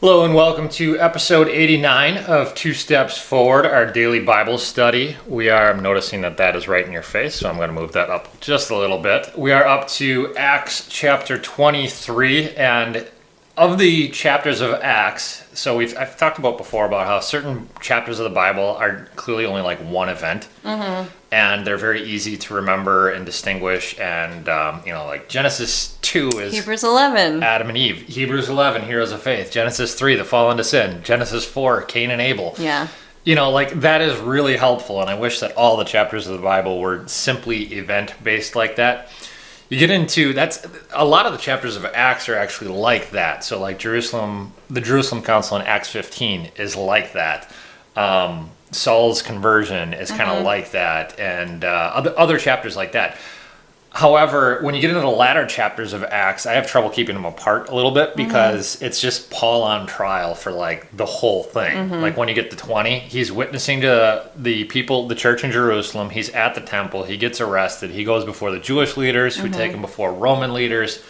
Hello and welcome to episode 89 of Two Steps Forward, our daily Bible study. I'm noticing that is right in your face, so I'm going to move that up just a little bit. We are up to Acts chapter 23, and of the chapters of Acts, so I've talked about before about how certain chapters of the Bible are clearly only like one event, and they're very easy to remember and distinguish. And like Genesis 2 is Hebrews 11, Adam and Eve. Hebrews 11, heroes of faith. Genesis 3, the fall into sin. Genesis 4, Cain and Abel. Yeah. That is really helpful, and I wish that all the chapters of the Bible were simply event-based like that. You get into, a lot of the chapters of Acts are actually like that. So like the Jerusalem Council in Acts 15 is like that. Saul's conversion is kind of like that, and other chapters like that. However, when you get into the latter chapters of Acts, I have trouble keeping them apart a little bit because it's just Paul on trial for like the whole thing. Like when you get to 20, he's witnessing to the people, the church in Jerusalem. He's at the temple. He gets arrested. He goes before the Jewish leaders who take him before Roman leaders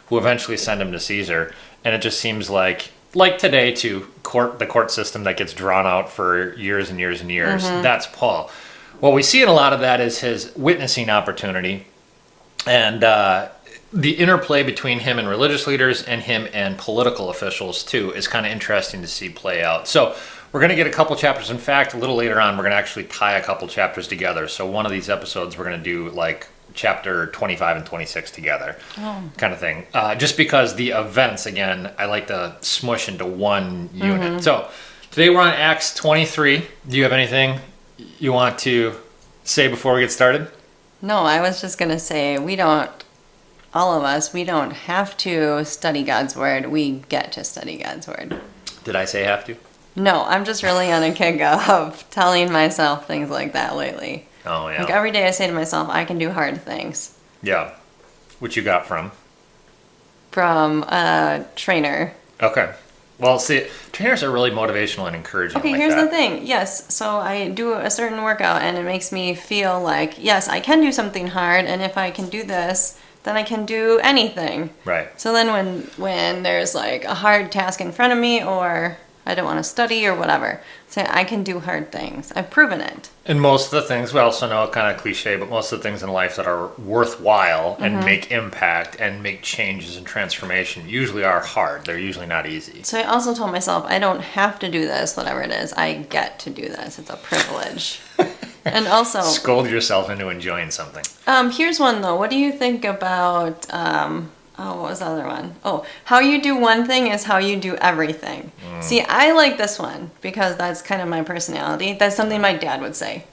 who eventually send him to Caesar. And it just seems like today to the court system that gets drawn out for years and years and years. That's Paul. What we see in a lot of that is his witnessing opportunity. And the interplay between him and religious leaders and him and political officials, too, is kind of interesting to see play out. So we're going to get a couple chapters. In fact, a little later on, we're going to actually tie a couple chapters together. So one of these episodes, we're going to do like chapter 25 and 26 together kind of thing. Just because the events, again, I like to smush into one unit. So today we're on Acts 23. Do you have anything you want to say before we get started? No, I was just going to say, all of us, we don't have to study God's Word. We get to study God's Word. Did I say have to? No, I'm just really on a kick of telling myself things like that lately. Oh, yeah. Like every day I say to myself, I can do hard things. Yeah. Which you got from? From a trainer. Okay. Well, see, trainers are really motivational and encouraging. Okay, here's the thing. Yes, so I do a certain workout and it makes me feel like, yes, I can do something hard, and if I can do this, then I can do anything. Right. So then when there's like a hard task in front of me, or I don't want to study or whatever, so I can do hard things. I've proven it. And most of the things, we also know, kind of cliche, but most of the things in life that are worthwhile and make impact and make changes and transformation usually are hard. They're usually not easy. So I also told myself, I don't have to do this, whatever it is. I get to do this. It's a privilege. And also... Scold yourself into enjoying something. Here's one, though. What do you think about... what was the other one? Oh, how you do one thing is how you do everything. See, I like this one because that's kind of my personality. That's something my dad would say.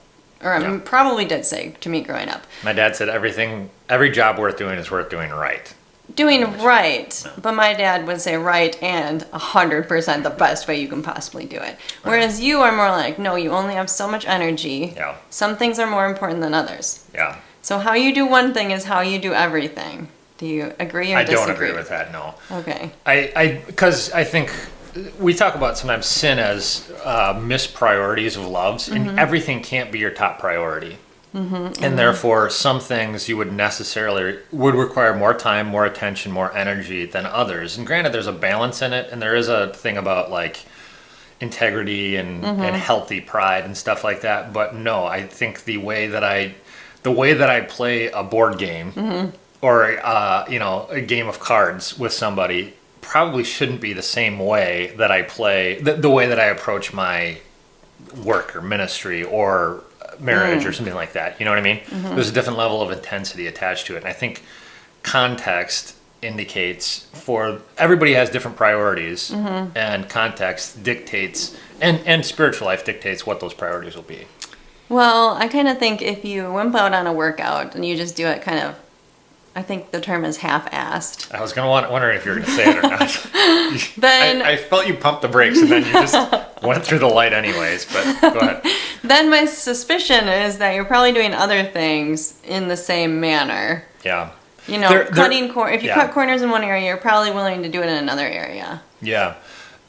Or probably did say to me growing up. My dad said every job worth doing is worth doing right. Doing right. But my dad would say right and 100% the best way you can possibly do it. Whereas you are more like, no, you only have so much energy. Yeah. Some things are more important than others. Yeah. So how you do one thing is how you do everything. Do you agree or disagree? I don't agree with that, no. Okay. Because I think we talk about sometimes sin as mispriorities of loves, and everything can't be your top priority. And therefore, some things you would require more time, more attention, more energy than others. And granted, there's a balance in it, and there is a thing about like integrity and healthy pride and stuff like that. But no, I think the way that I play a board game or a game of cards with somebody probably shouldn't be the same way that I play the way that I approach my work or ministry or marriage or something like that. You know what I mean? There's a different level of intensity attached to it, and I think context indicates for everybody has different priorities, and context dictates and spiritual life dictates what those priorities will be. Well, I kind of think if you wimp out on a workout and you just do it kind of, I think the term is half-assed. I was wondering if you were going to say it or not. Then I felt you pumped the brakes and then you just went through the light anyways, but go ahead. Then my suspicion is that you're probably doing other things in the same manner. Yeah. You know, if you cut corners in one area, you're probably willing to do it in another area. Yeah.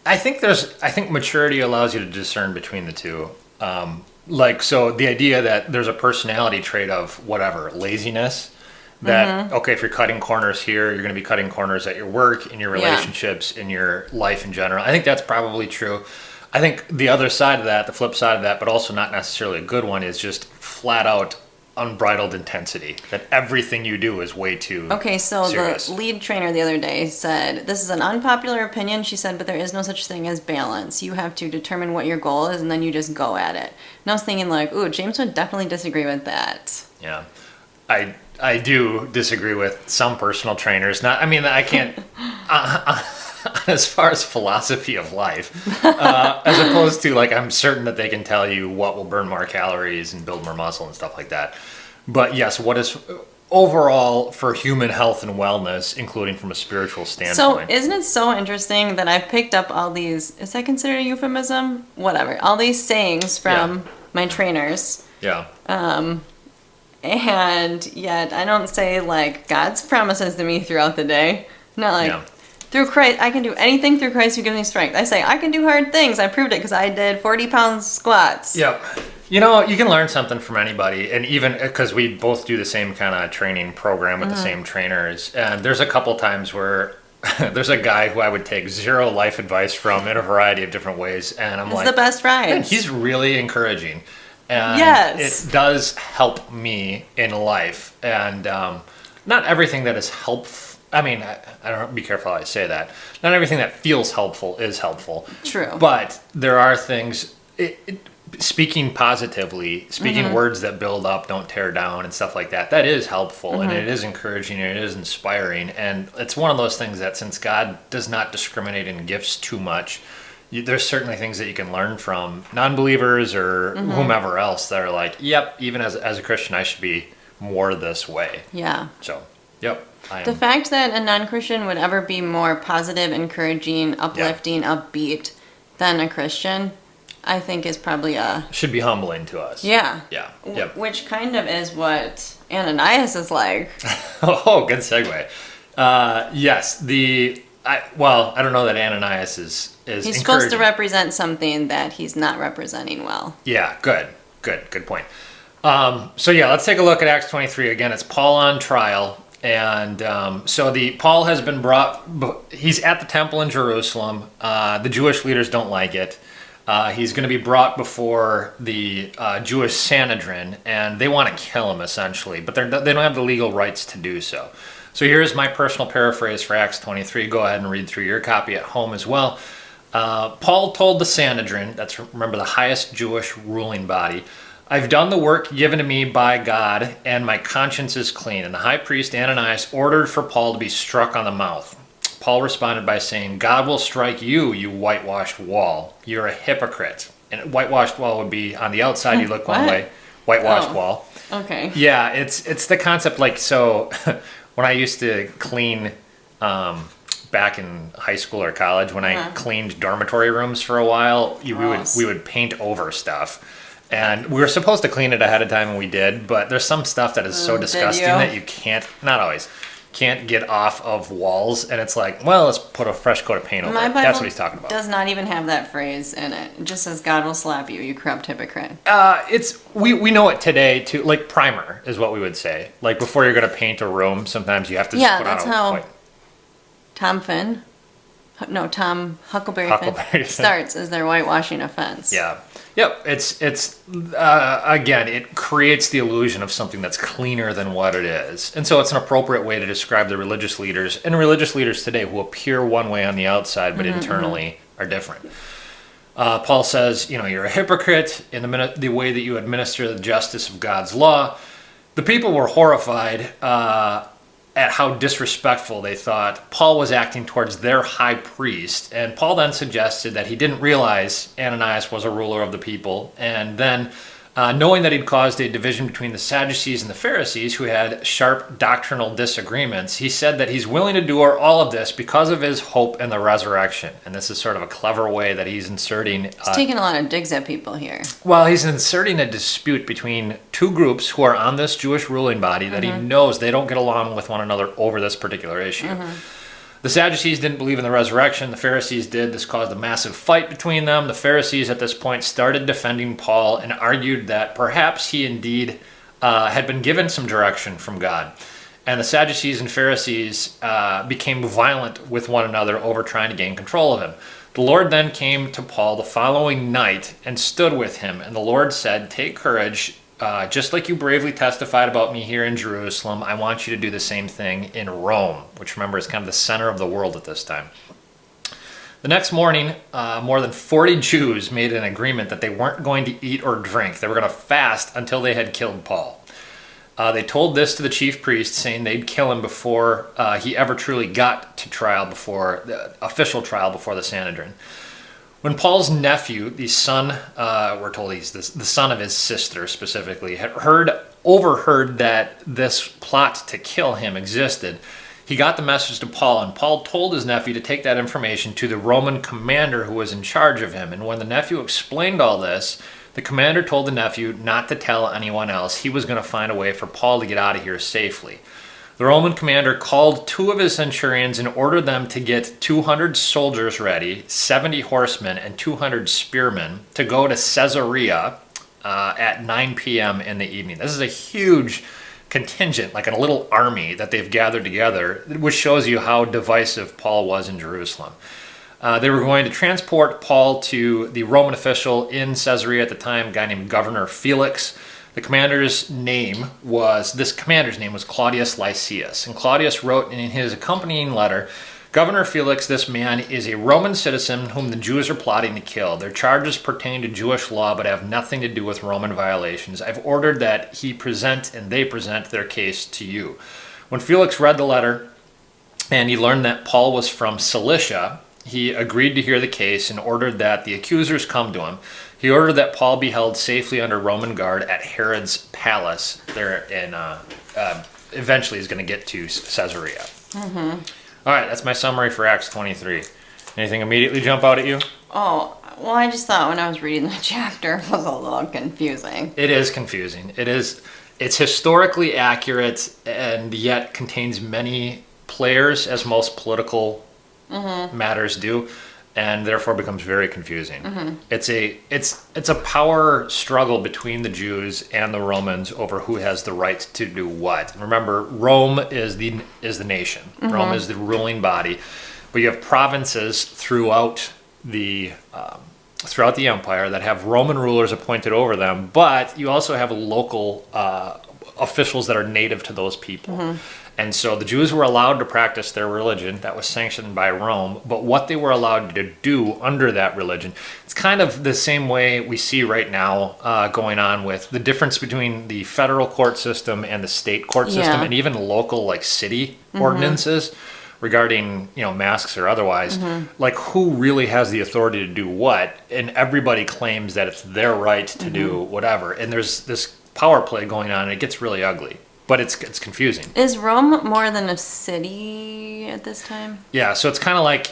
I think maturity allows you to discern between the two. So the idea that there's a personality trait of whatever, laziness, that, okay, if you're cutting corners here, you're going to be cutting corners at your work, in your relationships, in your life in general. I think that's probably true. I think the other side of that, the flip side of that, but also not necessarily a good one, is just flat out unbridled intensity. That everything you do is way too serious. The lead trainer the other day said, this is an unpopular opinion, she said, but there is no such thing as balance. You have to determine what your goal is, and then you just go at it. And I was thinking like, ooh, James would definitely disagree with that. Yeah. I do disagree with some personal trainers. I can't... as far as philosophy of life, as opposed to like, I'm certain that they can tell you what will burn more calories and build more muscle and stuff like that. But yes, what is overall for human health and wellness, including from a spiritual standpoint. So isn't it so interesting that I picked up all these, is that considered a euphemism? Whatever. All these sayings from my trainers. Yeah. And yet I don't say like God's promises to me throughout the day. Not like... Through Christ, I can do anything through Christ who gives me strength. I say, I can do hard things. I proved it because I did 40-pound squats. Yep. You know, you can learn something from anybody. And even because we both do the same kind of training program with the same trainers. And there's a couple times where there's a guy who I would take zero life advice from in a variety of different ways. And I'm like, the best rides. Man, he's really encouraging. And yes. It does help me in life. And not everything that is helpful. I mean, I don't be careful how I say that. Not everything that feels helpful is helpful. True. But there are things, speaking positively, speaking words that build up, don't tear down, and stuff like that, that is helpful, and it is encouraging, and it is inspiring. And it's one of those things that since God does not discriminate in gifts too much, there's certainly things that you can learn from non-believers or whomever else that are like, yep, even as a Christian, I should be more this way. Yeah. So, yep. The fact that a non-Christian would ever be more positive, encouraging, uplifting, upbeat than a Christian, I think is probably should be humbling to us. Yeah. Yeah. Yep. Which kind of is what Ananias is like. Oh, good segue. Yes. I don't know that Ananias is He's supposed to represent something that he's not representing well. Yeah. Good point. Let's take a look at Acts 23 again. It's Paul on trial. And Paul has been brought. He's at the temple in Jerusalem. The Jewish leaders don't like it. He's going to be brought before the Jewish Sanhedrin, and they want to kill him essentially, but they don't have the legal rights to do so. So here's my personal paraphrase for Acts 23. Go ahead and read through your copy at home as well. Paul told the Sanhedrin, remember the highest Jewish ruling body, I've done the work given to me by God, and my conscience is clean. And the high priest Ananias ordered for Paul to be struck on the mouth. Paul responded by saying, God will strike you, you whitewashed wall. You're a hypocrite. And whitewashed wall would be on the outside, you look one way. Whitewashed wall. Okay. Yeah, it's the concept so when I used to clean back in high school or college, when I cleaned dormitory rooms for a while, we would paint over stuff. And we were supposed to clean it ahead of time, and we did, but there's some stuff that is so disgusting that you not always, can't get off of walls, and it's like, well, let's put a fresh coat of paint over it. That's what he's talking about. Does not even have that phrase in it. It just says, God will slap you, you corrupt hypocrite. We know it today, too. Like, primer is what we would say. Like, before you're going to paint a room, sometimes you have to just put that's on a how white. Tom Huckleberry Finn starts as their whitewashing offense. Yeah. Yep, it's again, it creates the illusion of something that's cleaner than what it is. And so it's an appropriate way to describe the religious leaders and religious leaders today who appear one way on the outside but internally are different. Paul says, you're a hypocrite in the way that you administer the justice of God's law. The people were horrified at how disrespectful they thought Paul was acting towards their high priest. And Paul then suggested that he didn't realize Ananias was a ruler of the people. And then, knowing that he'd caused a division between the Sadducees and the Pharisees, who had sharp doctrinal disagreements, he said that he's willing to do all of this because of his hope in the resurrection. And this is sort of a clever way that he's inserting... He's taking a lot of digs at people here. Well, he's inserting a dispute between two groups who are on this Jewish ruling body that he knows they don't get along with one another over this particular issue. The Sadducees didn't believe in the resurrection. The Pharisees did. This caused a massive fight between them. The Pharisees at this point started defending Paul and argued that perhaps he indeed had been given some direction from God. And the Sadducees and Pharisees became violent with one another over trying to gain control of him. The Lord then came to Paul the following night and stood with him. And the Lord said, "Take courage. Just like you bravely testified about me here in Jerusalem, I want you to do the same thing in Rome," which, remember, is kind of the center of the world at this time. The next morning, more than 40 Jews made an agreement that they weren't going to eat or drink. They were going to fast until they had killed Paul. They told this to the chief priest, saying they'd kill him before he ever truly got to trial, before the official trial before the Sanhedrin. When Paul's nephew, the son, we're told he's the son of his sister specifically, had overheard that this plot to kill him existed, he got the message to Paul, and Paul told his nephew to take that information to the Roman commander who was in charge of him. And when the nephew explained all this, the commander told the nephew not to tell anyone else. He was going to find a way for Paul to get out of here safely. The Roman commander called 2 of his centurions and ordered them to get 200 soldiers ready, 70 horsemen, and 200 spearmen to go to Caesarea at 9 p.m. in the evening. This is a huge contingent, like a little army that they've gathered together, which shows you how divisive Paul was in Jerusalem. They were going to transport Paul to the Roman official in Caesarea at the time, a guy named Governor Felix. The commander's name was Claudius Lysias, and Claudius wrote in his accompanying letter, "Governor Felix, this man is a Roman citizen whom the Jews are plotting to kill. Their charges pertain to Jewish law but have nothing to do with Roman violations. I've ordered that they present their case to you." When Felix read the letter and he learned that Paul was from Cilicia, he agreed to hear the case and ordered that the accusers come to him. He ordered that Paul be held safely under Roman guard at Herod's palace there in, eventually he's going to get to Caesarea. Mm-hmm. All right, that's my summary for Acts 23. Anything immediately jump out at you? Oh, well, I just thought when I was reading the chapter, it was a little confusing. It is confusing. It's historically accurate and yet contains many players, as most political matters do, and therefore becomes very confusing. Mm-hmm. It's a power struggle between the Jews and the Romans over who has the right to do what. Remember, Rome is the nation. Mm-hmm. Rome is the ruling body, but you have provinces throughout the empire that have Roman rulers appointed over them, but you also have local officials that are native to those people. Mm-hmm. And so the Jews were allowed to practice their religion that was sanctioned by Rome, but what they were allowed to do under that religion, it's kind of the same way we see right now going on with the difference between the federal court system and the state court system, and even local, like, city ordinances regarding, masks or otherwise. Like, who really has the authority to do what? And everybody claims that it's their right to do whatever. And there's this power play going on, and it gets really ugly. But it's confusing. Is Rome more than a city at this time? Yeah, so it's kind of like,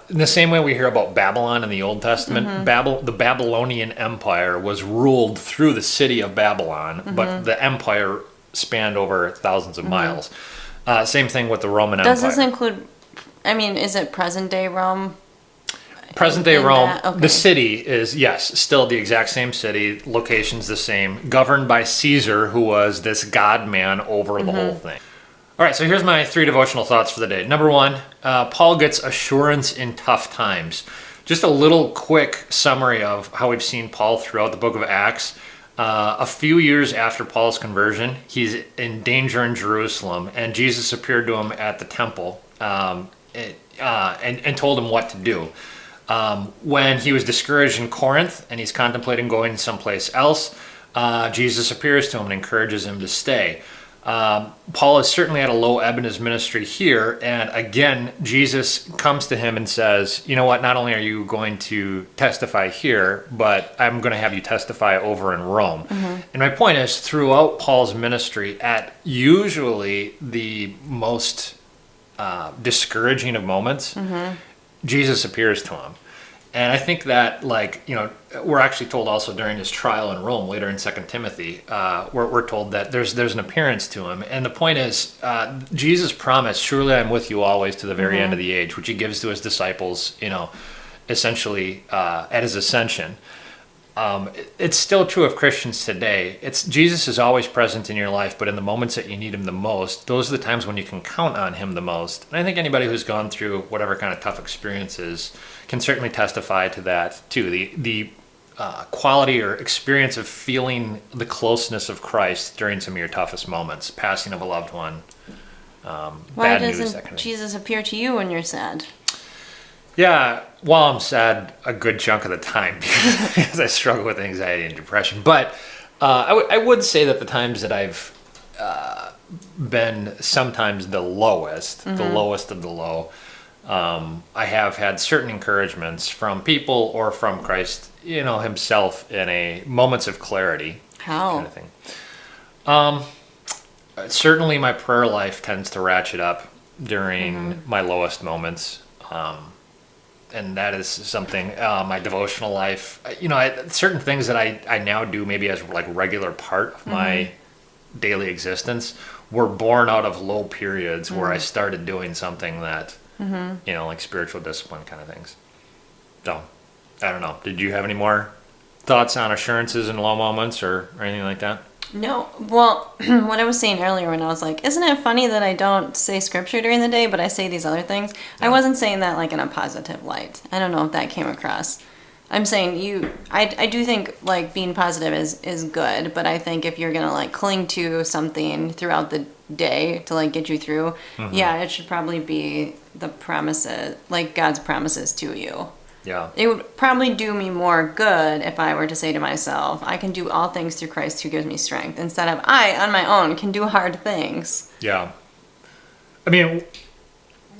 in the same way we hear about Babylon in the Old Testament, the Babylonian Empire was ruled through the city of Babylon, but the empire spanned over thousands of miles. Same thing with the Roman Empire. Does this include, is it present-day Rome? Present-day Rome, the city is, yes, still the exact same city, location's the same, governed by Caesar, who was this god-man over the whole thing. All right, so here's my 3 devotional thoughts for the day. Number 1, Paul gets assurance in tough times. Just a little quick summary of how we've seen Paul throughout the book of Acts. A few years after Paul's conversion, he's in danger in Jerusalem, and Jesus appeared to him at the temple and told him what to do. When he was discouraged in Corinth and he's contemplating going someplace else, Jesus appears to him and encourages him to stay. Paul is certainly at a low ebb in his ministry here, and again, Jesus comes to him and says, you know what, not only are you going to testify here, but I'm going to have you testify over in Rome. And my point is, throughout Paul's ministry, at usually the most discouraging of moments, Jesus appears to him. And I think that, we're actually told also during his trial in Rome, later in 2 Timothy, we're told that there's an appearance to him. And the point is, Jesus promised, surely I'm with you always to the very end of the age, which he gives to his disciples, essentially at his ascension. it's still true of Christians today. It's Jesus is always present in your life, but in the moments that you need him the most, those are the times when you can count on him the most. And I think anybody who's gone through whatever kind of tough experiences can certainly testify to that too. The quality or experience of feeling the closeness of Christ during some of your toughest moments, passing of a loved one, Why bad news, doesn't that kind of thing. Jesus appear to you when you're sad? Yeah, well, I'm sad a good chunk of the time because I struggle with anxiety and depression. But I would say that the times that I've been sometimes the lowest of the low, I have had certain encouragements from people or from Christ, himself in a moments of clarity How? kind of thing. Certainly my prayer life tends to ratchet up during my lowest moments. And that is something, my devotional life, certain things that I now do maybe as like regular part of my daily existence were born out of low periods where I started doing something that, like spiritual discipline kind of things. So, I don't know. Did you have any more thoughts on assurances in low moments or anything like that? No. Well, what I was saying earlier when I was like, isn't it funny that I don't say scripture during the day, but I say these other things? Yeah. I wasn't saying that like in a positive light. I don't know if that came across. I'm saying I do think like being positive is good, but I think if you're going to like cling to something throughout the day to like get you through, yeah, it should probably be the promises, like God's promises to you. Yeah. It would probably do me more good if I were to say to myself, I can do all things through Christ who gives me strength, instead of I, on my own, can do hard things. Yeah. I mean,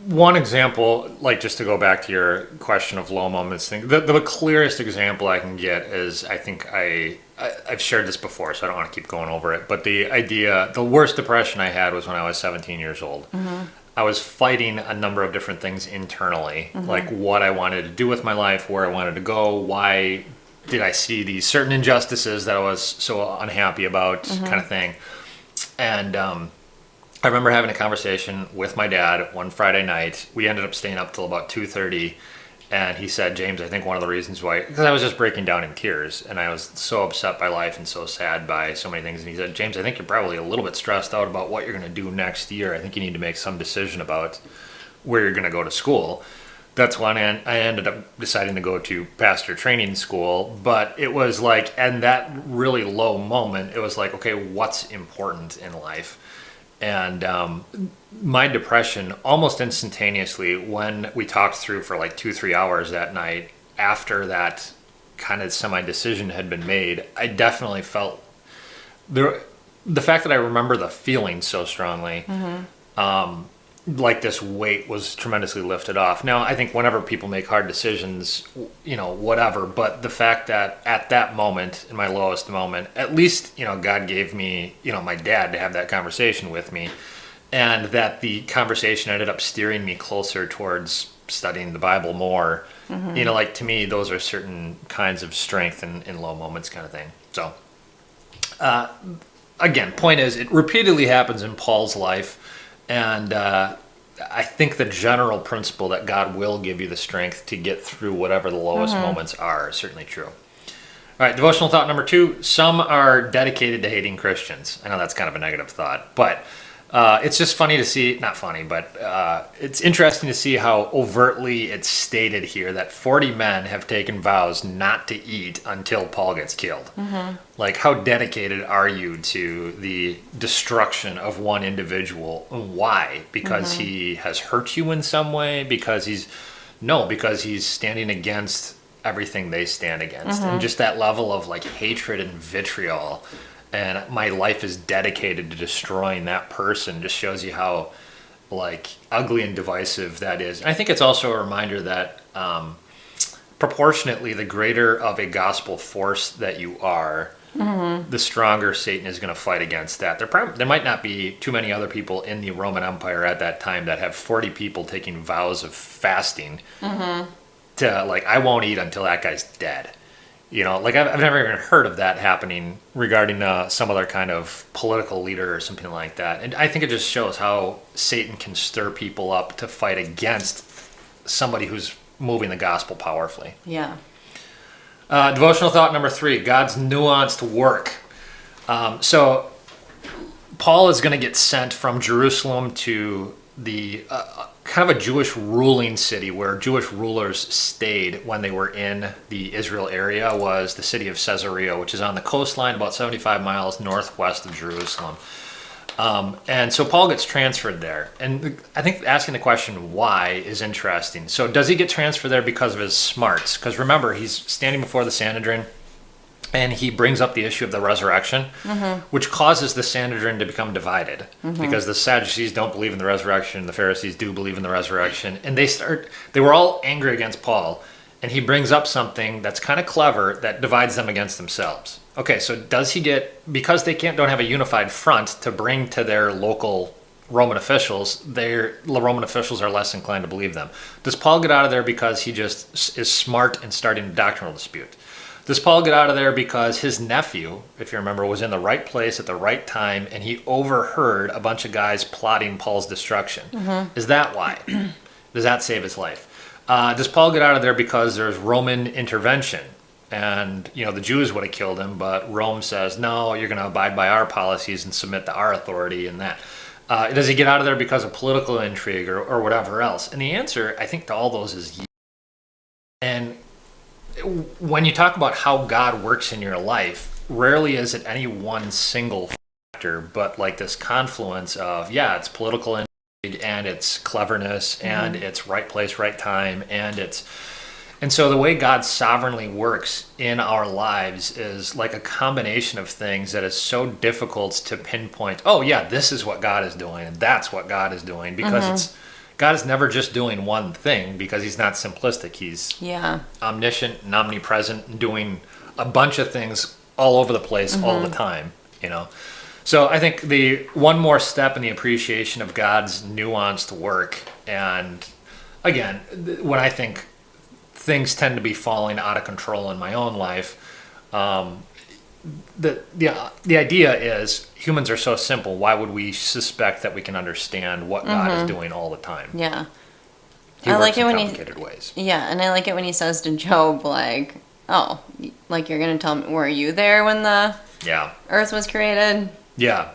one example, like just to go back to your question of low moments thing, the clearest example I can get is, I think I've shared this before, so I don't want to keep going over it, but the worst depression I had was when I was 17 years old. I was fighting a number of different things internally, like what I wanted to do with my life, where I wanted to go, why did I see these certain injustices that I was so unhappy about, kind of thing. And I remember having a conversation with my dad one Friday night. We ended up staying up till about 2:30, and he said, James, I think one of the reasons why, because I was just breaking down in tears, and I was so upset by life and so sad by so many things. And he said, James, I think you're probably a little bit stressed out about what you're going to do next year. I think you need to make some decision about where you're going to go to school. That's when I ended up deciding to go to pastor training school. But it was like, and that really low moment, it was like, okay, what's important in life? And my depression almost instantaneously, when we talked through for like 2-3 hours that night, after that kind of semi-decision had been made, I definitely felt the fact that I remember the feeling so strongly, like this weight was tremendously lifted off. Now, I think whenever people make hard decisions, whatever, but the fact that at that moment, in my lowest moment, at least, God gave me, my dad to have that conversation with me, and that the conversation ended up steering me closer towards studying the Bible more. Like to me, those are certain kinds of strength in low moments kind of thing. So, again, point is, it repeatedly happens in Paul's life. And I think the general principle that God will give you the strength to get through whatever the lowest moments are is certainly true. All right, devotional thought number 2. Some are dedicated to hating Christians. I know that's kind of a negative thought, but it's just funny to see, not funny, but it's interesting to see how overtly it's stated here that 40 men have taken vows not to eat until Paul gets killed. Like, how dedicated are you to the destruction of one individual? Why? Because he has hurt you in some way? Because he's standing against everything they stand against. And just that level of like hatred and vitriol, and my life is dedicated to destroying that person, just shows you how like ugly and divisive that is. And I think it's also a reminder that proportionately, the greater of a gospel force that you are, the stronger Satan is going to fight against that. There might not be too many other people in the Roman Empire at that time that have 40 people taking vows of fasting to like, I won't eat until that guy's dead. Like I've never even heard of that happening regarding some other kind of political leader or something like that. And I think it just shows how Satan can stir people up to fight against somebody who's moving the gospel powerfully. Yeah. Devotional thought number 3, God's nuanced work. So Paul is going to get sent from Jerusalem to the kind of a Jewish ruling city where Jewish rulers stayed when they were in the Israel area, was the city of Caesarea, which is on the coastline about 75 miles northwest of Jerusalem. And so Paul gets transferred there. And I think asking the question why is interesting. So does he get transferred there because of his smarts? Because remember, he's standing before the Sanhedrin and he brings up the issue of the resurrection, which causes the Sanhedrin to become divided because the Sadducees don't believe in the resurrection, the Pharisees do believe in the resurrection, and they were all angry against Paul, and he brings up something that's kind of clever that divides them against themselves. Okay, so does he get, because they don't have a unified front to bring to their local Roman officials, the Roman officials are less inclined to believe them. Does Paul get out of there because he just is smart and starting a doctrinal dispute? Does Paul get out of there because his nephew, if you remember, was in the right place at the right time and he overheard a bunch of guys plotting Paul's destruction? Is that why? Does that save his life? Does Paul get out of there because there's Roman intervention? And, the Jews would have killed him, but Rome says, no, you're going to abide by our policies and submit to our authority and that. Does he get out of there because of political intrigue or whatever else? And the answer, I think, to all those is yes. And when you talk about how God works in your life, rarely is it any one single factor, but like this confluence of, it's political intrigue and it's cleverness and it's right place, right time, and so the way God sovereignly works in our lives is like a combination of things that is so difficult to pinpoint, this is what God is doing and that's what God is doing, because God is never just doing one thing because he's not simplistic. He's omniscient and omnipresent and doing a bunch of things all over the place all the time, So I think the one more step in the appreciation of God's nuanced work, and again, when I think things tend to be falling out of control in my own life, the idea is humans are so simple. Why would we suspect that we can understand what God is doing all the time? Yeah. He works in complicated ways. Yeah, and I like it when he says to Job, like, you're going to tell me, were you there when the earth was created? Yeah.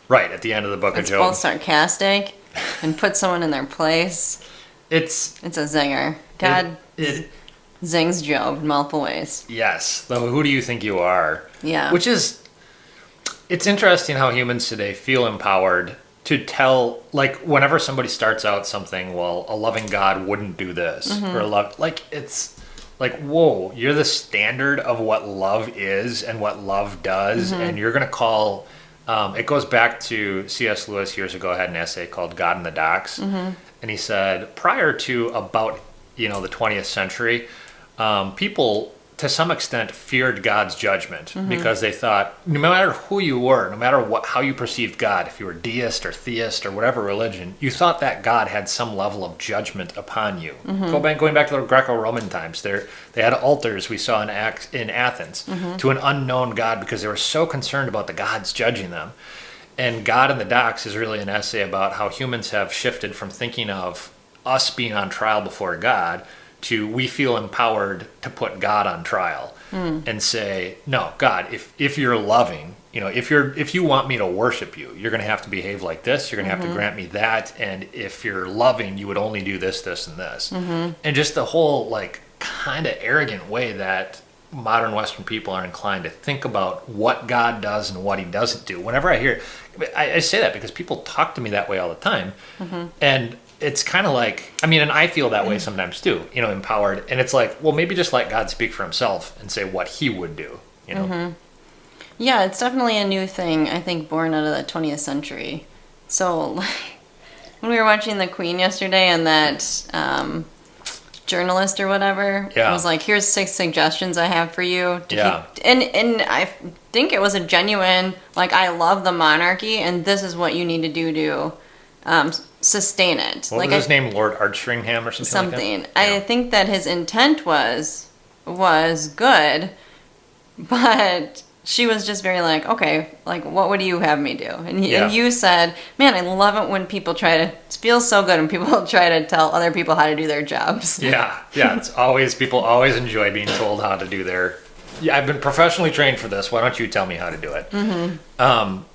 Right, at the end of the book of Job. It's both sarcastic and put someone in their place. It's a zinger. God zings Job in multiple ways. Yes. Though, who do you think you are? Yeah. Which is, it's interesting how humans today feel empowered to tell, like, whenever somebody starts out something, well, a loving God wouldn't do this. Or it's like, whoa, you're the standard of what love is and what love does, and you're going to call, it goes back to C.S. Lewis years ago, had an essay called God in the Docks, and he said, prior to about the 20th century, people to some extent feared God's judgment because they thought no matter who you were, no matter how you perceived God, if you were deist or theist or whatever religion, you thought that God had some level of judgment upon you. Going back to the Greco-Roman times, they had altars we saw in Athens to an unknown God because they were so concerned about the gods judging them. And God in the Docks is really an essay about how humans have shifted from thinking of us being on trial before God to we feel empowered to put God on trial and say, no, God, if you're loving, if you want me to worship you, you're going to have to behave like this. You're going to have to grant me that. And if you're loving, you would only do this, this, and this. And just the whole like kind of arrogant way that modern Western people are inclined to think about what God does and what he doesn't do. Whenever I hear, I say that because people talk to me that way all the time. And it's kind of like, and I feel that way sometimes too, empowered. And it's like, well, maybe just let God speak for himself and say what he would do, Yeah, it's definitely a new thing, I think, born out of the 20th century. So, when we were watching The Queen yesterday and that journalist or whatever was like, here's 6 suggestions I have for you. And I think it was a genuine, like, I love the monarchy and this is what you need to do to sustain it. What was his name? Lord Archstringham or something like that? I think that his intent was good, but she was just very like, okay, like, what would you have me do? And Yeah. you said, man, I love it when people it feels so good when people try to tell other people how to do their jobs. Yeah, it's always, people always enjoy being told how to do their, yeah, I've been professionally trained for this, why don't you tell me how to do it?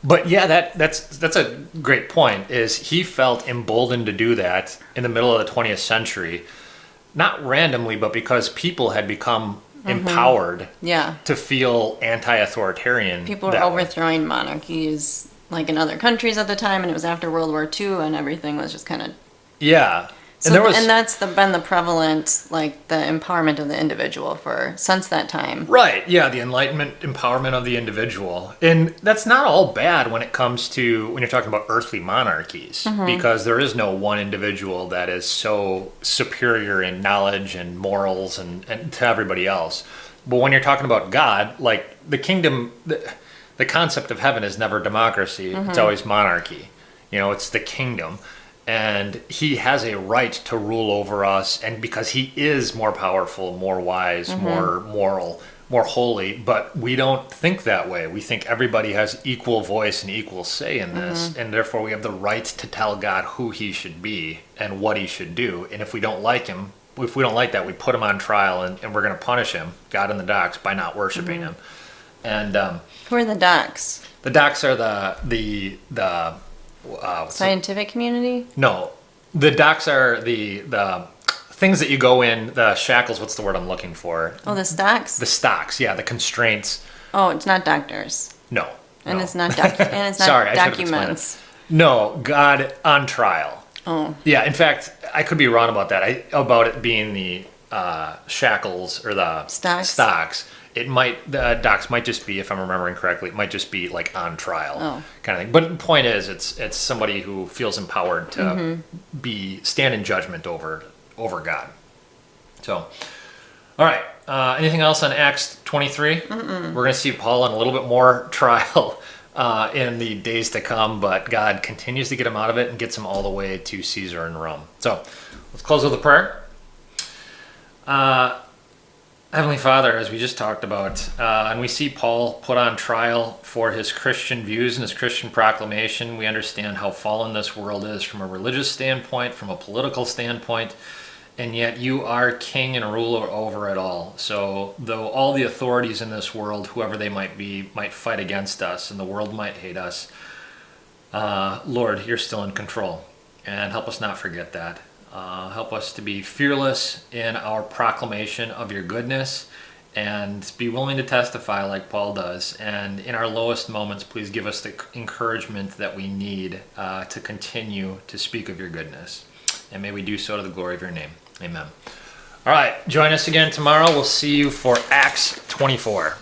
But yeah, that's a great point, is he felt emboldened to do that in the middle of the 20th century, not randomly, but because people had become empowered Yeah. to feel anti-authoritarian. People were that way. overthrowing monarchies like in other countries at the time, and it was after World War II, and everything was just kind of. Yeah. So, And there was, and that's been the prevalent, like, the empowerment of the individual since that time. right, yeah, the enlightenment, empowerment of the individual. And that's not all bad when it comes to, when you're talking about earthly monarchies, because there is no one individual that is so superior in knowledge and morals and to everybody else. But when you're talking about God, like the kingdom, the concept of heaven is never democracy, it's always monarchy. It's the kingdom. And he has a right to rule over us, and because he is more powerful, more wise, more moral, more holy, but we don't think that way. We think everybody has equal voice and equal say in this, and therefore we have the right to tell God who he should be and what he should do. And if we don't like him, if we don't like that, we put him on trial, and we're going to punish him, God in the docks, by not worshiping him. And Who are the docs? the docks are the Scientific community? No, the docks are the things that you go in, the shackles, what's the word I'm looking for? Oh, the stocks? The stocks, yeah, the constraints. Oh, it's not doctors. No. And no. it's not and it's not Sorry, I should have explained documents. it. No, God on trial. Oh. Yeah, in fact, I could be wrong about that. About it being the shackles or the stocks. The docks might just be, if I'm remembering correctly, it might just be like on trial kind of thing. But the point is, it's somebody who feels empowered to stand in judgment over God. So, all right. Anything else on Acts 23? We're going to see Paul in a little bit more trial in the days to come, but God continues to get him out of it and gets him all the way to Caesar in Rome. So, let's close with a prayer. Heavenly Father, as we just talked about, and we see Paul put on trial for his Christian views and his Christian proclamation, we understand how fallen this world is from a religious standpoint, from a political standpoint, and yet you are king and ruler over it all. So though all the authorities in this world, whoever they might be, might fight against us and the world might hate us, Lord, you're still in control, and help us not forget that. Help us to be fearless in our proclamation of your goodness and be willing to testify like Paul does. And in our lowest moments, please give us the encouragement that we need to continue to speak of your goodness. And may we do so to the glory of your name. Amen. All right, join us again tomorrow. We'll see you for Acts 24.